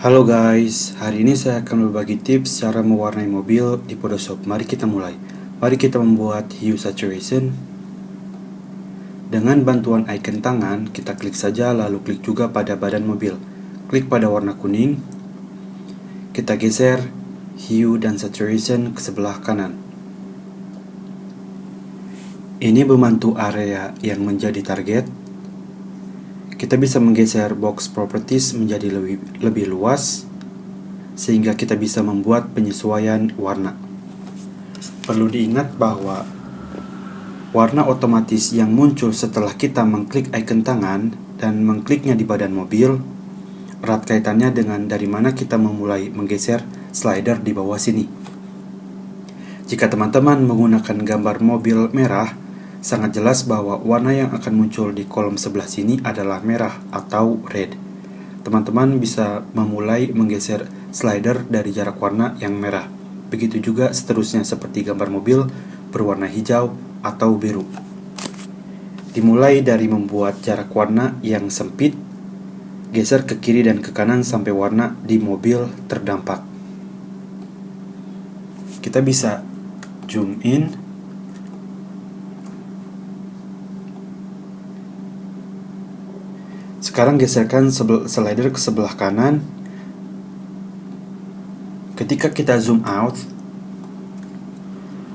Halo guys, hari ini saya akan berbagi tips cara mewarnai mobil di Photoshop. Mari kita mulai. Mari kita membuat hue saturation. Dengan bantuan icon tangan, kita klik saja lalu klik juga pada badan mobil. Klik pada warna kuning. Kita geser hue dan saturation ke sebelah kanan. Ini membantu area yang menjadi target. Kita bisa menggeser box properties menjadi lebih luas, sehingga kita bisa membuat penyesuaian warna. Perlu diingat bahwa warna otomatis yang muncul setelah kita mengklik icon tangan dan mengkliknya di badan mobil, erat kaitannya dengan dari mana kita memulai menggeser slider di bawah sini. Jika teman-teman menggunakan gambar mobil merah, sangat jelas bahwa warna yang akan muncul di kolom sebelah sini adalah merah atau red. Teman-teman bisa memulai menggeser slider dari jarak warna yang merah. Begitu juga seterusnya seperti gambar mobil berwarna hijau atau biru. Dimulai dari membuat jarak warna yang sempit, geser ke kiri dan ke kanan sampai warna di mobil terdampak. Kita bisa zoom in. Sekarang geserkan slider ke sebelah kanan. Ketika kita zoom out,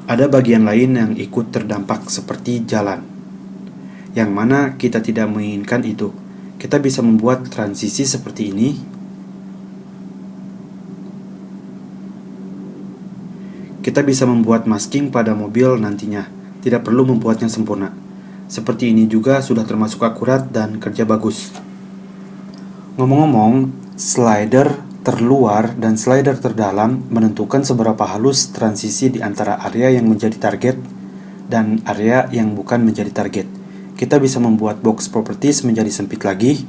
ada bagian lain yang ikut terdampak seperti jalan, yang mana kita tidak menginginkan itu. Kita bisa membuat transisi seperti ini. Kita bisa membuat masking pada mobil nantinya, tidak perlu membuatnya sempurna. Seperti ini juga sudah termasuk akurat dan kerja bagus. Ngomong-ngomong, slider terluar dan slider terdalam menentukan seberapa halus transisi di antara area yang menjadi target dan area yang bukan menjadi target. Kita bisa membuat box properties menjadi sempit lagi.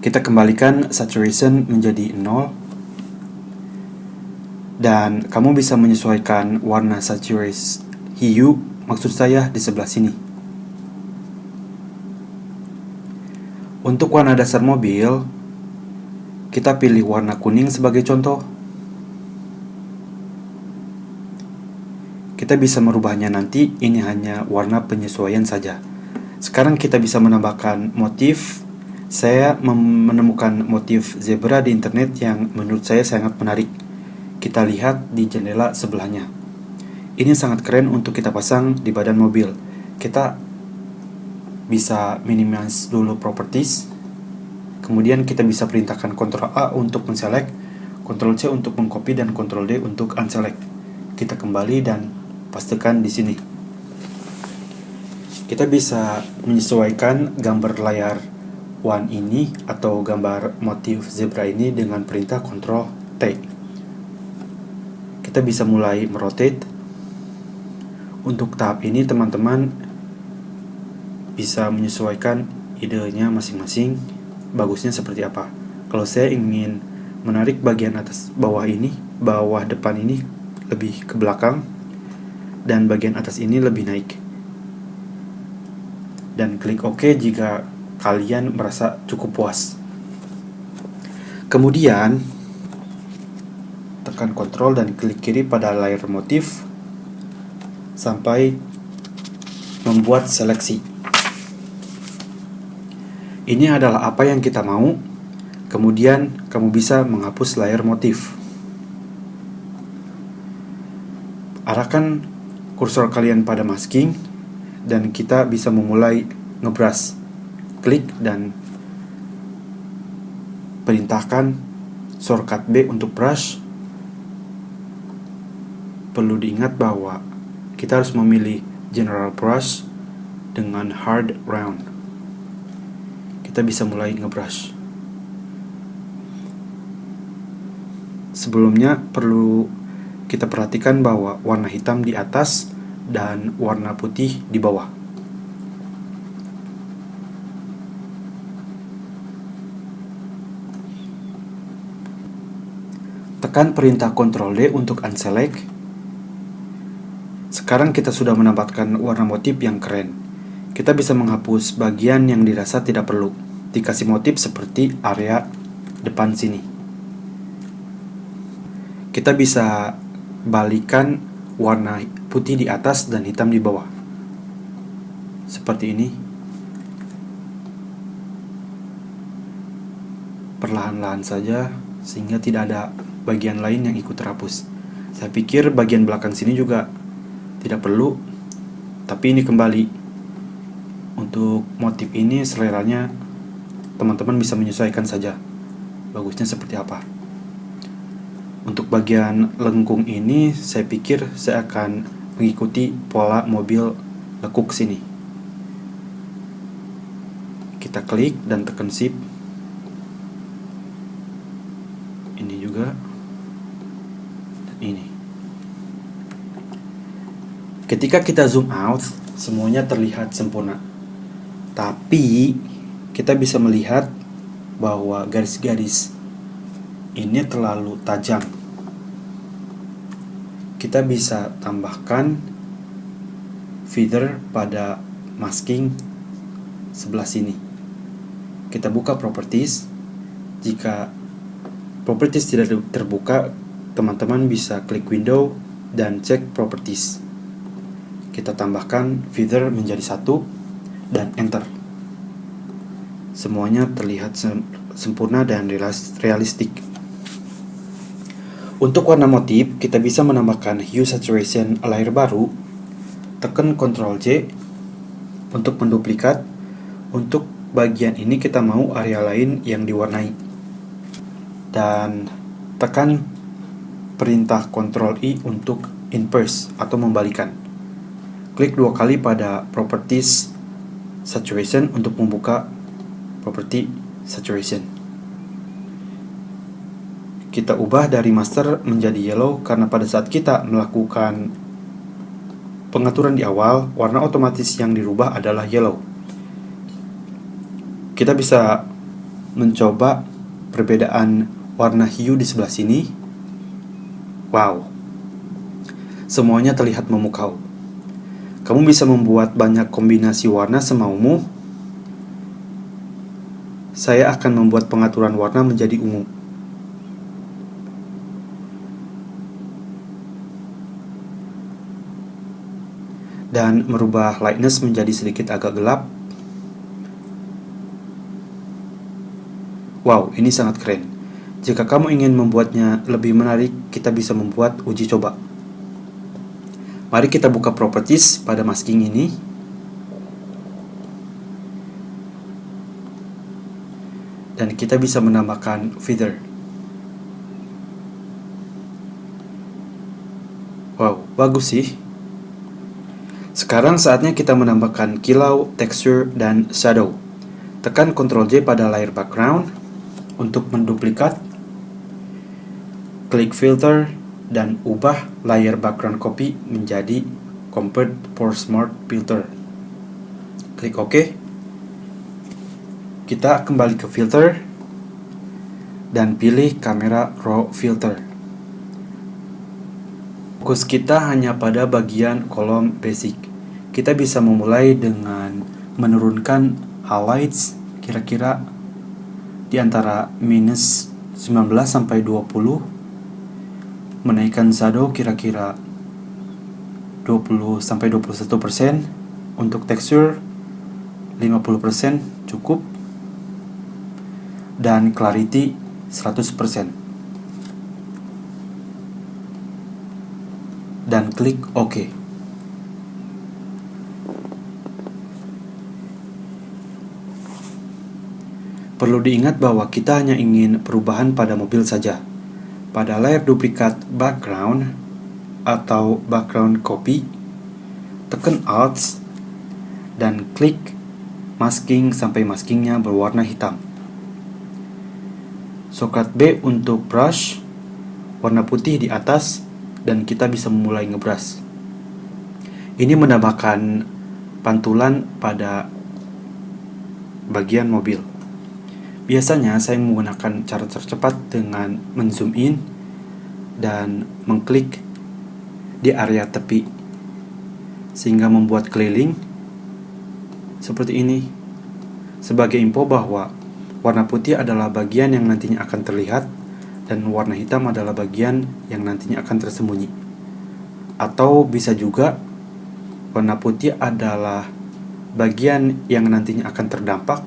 Kita kembalikan saturation menjadi 0. Dan kamu bisa menyesuaikan warna saturation hue, maksud saya di sebelah sini. Untuk warna dasar mobil, kita pilih warna kuning sebagai contoh. Kita bisa merubahnya nanti, ini hanya warna penyesuaian saja. Sekarang kita bisa menambahkan motif. Saya menemukan motif zebra di internet yang menurut saya sangat menarik. Kita lihat di jendela sebelahnya. Ini sangat keren untuk kita pasang di badan mobil. Kita bisa minimize dulu properties. Kemudian kita bisa perintahkan Ctrl A untuk menselect, Ctrl C untuk mengcopy, dan Ctrl D untuk unselect. Kita kembali dan pastikan di sini. Kita bisa menyesuaikan gambar layar one ini atau gambar motif zebra ini dengan perintah Ctrl T. Kita bisa mulai merotate. Untuk tahap ini teman-teman bisa menyesuaikan idenya masing-masing, bagusnya seperti apa. Kalau saya ingin menarik bagian atas bawah ini, bawah depan ini lebih ke belakang, dan bagian atas ini lebih naik. Dan klik OK jika kalian merasa cukup puas. Kemudian tekan Ctrl dan klik kiri pada layar motif sampai membuat seleksi. Ini adalah apa yang kita mau. Kemudian kamu bisa menghapus layar motif. Arahkan kursor kalian pada masking dan kita bisa memulai ngebrush. Klik dan perintahkan shortcut B untuk brush. Perlu diingat bahwa kita harus memilih general brush dengan hard round. Kita bisa mulai ngebrush. Sebelumnya perlu kita perhatikan bahwa warna hitam di atas dan warna putih di bawah. Tekan perintah Ctrl D untuk unselect. Sekarang kita sudah mendapatkan warna motif yang keren. Kita bisa menghapus bagian yang dirasa tidak perlu. Dikasih motif seperti area depan sini. Kita bisa balikan warna putih di atas dan hitam di bawah. Seperti ini. Perlahan-lahan saja sehingga tidak ada bagian lain yang ikut terhapus. Saya pikir bagian belakang sini juga tidak perlu, tapi ini kembali. Untuk motif ini seleranya teman-teman bisa menyesuaikan saja bagusnya seperti apa. Untuk bagian lengkung ini saya pikir saya akan mengikuti pola mobil lekuk sini. Kita klik dan tekan shift. Ini juga dan ini. Ketika kita zoom out, semuanya terlihat sempurna. Tapi kita bisa melihat bahwa garis-garis ini terlalu tajam. Kita bisa tambahkan feather pada masking sebelah sini. Kita buka properties. Jika properties tidak terbuka, teman-teman bisa klik window dan cek properties. Kita tambahkan feather menjadi 1 dan enter. Semuanya terlihat sempurna dan realistik. Untuk warna motif, kita bisa menambahkan hue saturation layer baru. Tekan Ctrl J untuk menduplikat. Untuk bagian ini kita mau area lain yang diwarnai. Dan tekan perintah Ctrl I untuk inverse atau membalikan. Klik 2 kali pada properties saturation untuk membuka property saturation. Kita ubah dari master menjadi yellow karena pada saat kita melakukan pengaturan di awal, warna otomatis yang dirubah adalah yellow. Kita bisa mencoba perbedaan warna hue di sebelah sini. Wow, semuanya terlihat memukau. Kamu bisa membuat banyak kombinasi warna semaumu. Saya akan membuat pengaturan warna menjadi ungu. Dan merubah lightness menjadi sedikit agak gelap. Wow, ini sangat keren. Jika kamu ingin membuatnya lebih menarik, kita bisa membuat uji coba. Mari kita buka properties pada masking ini. Dan kita bisa menambahkan feather. Wow, bagus sih. Sekarang saatnya kita menambahkan kilau, texture, dan shadow. Tekan Ctrl J pada layer background untuk menduplikat. Klik filter dan ubah layer background copy menjadi convert for smart filter. Klik OK. Kita kembali ke filter dan pilih kamera raw filter. Fokus kita hanya pada bagian kolom basic. Kita bisa memulai dengan menurunkan highlights kira-kira di antara minus 19 sampai 20. Menaikkan shadow kira-kira 20 sampai 21%. Untuk texture 50% cukup. Dan clarity 100%. Dan klik OK. Perlu diingat bahwa kita hanya ingin perubahan pada mobil saja. Pada layar duplikat background atau background copy, tekan Alt dan klik masking sampai maskingnya berwarna hitam. Shortcut B untuk brush, warna putih di atas, dan kita bisa memulai ngebrush. Ini menambahkan pantulan pada bagian mobil. Biasanya saya menggunakan cara tercepat dengan menzoom in dan mengklik di area tepi sehingga membuat keliling seperti ini. Sebagai info bahwa Warna putih adalah bagian yang nantinya akan terlihat, dan warna hitam adalah bagian yang nantinya akan tersembunyi. Atau bisa juga warna putih adalah bagian yang nantinya akan terdampak,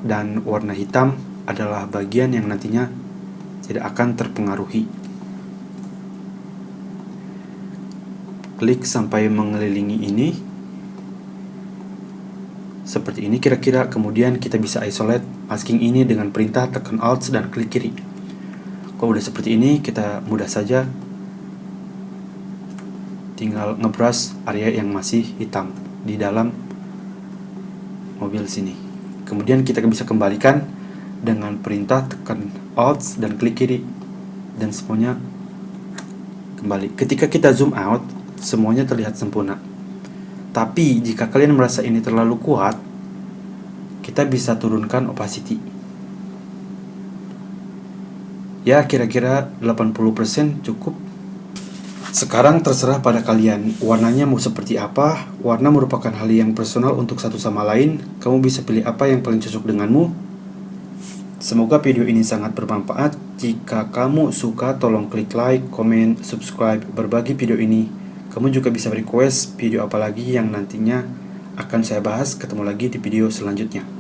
dan warna hitam adalah bagian yang nantinya tidak akan terpengaruhi. Klik sampai mengelilingi ini. Seperti ini kira-kira, kemudian kita bisa isolate masking ini dengan perintah tekan Alt dan klik kiri. Kalau udah seperti ini, kita mudah saja tinggal ngebrush area yang masih hitam di dalam mobil sini. Kemudian kita bisa kembalikan dengan perintah tekan Alt dan klik kiri, dan semuanya kembali. Ketika kita zoom out, semuanya terlihat sempurna. Tapi jika kalian merasa ini terlalu kuat, kita bisa turunkan opacity. Ya, kira-kira 80% cukup. Sekarang terserah pada kalian, warnanya mau seperti apa. Warna merupakan hal yang personal untuk satu sama lain. Kamu bisa pilih apa yang paling cocok denganmu. Semoga video ini sangat bermanfaat. Jika kamu suka, tolong klik like, komen, subscribe, berbagi video ini. Kamu juga bisa request video apa lagi yang nantinya akan saya bahas. Ketemu lagi di video selanjutnya.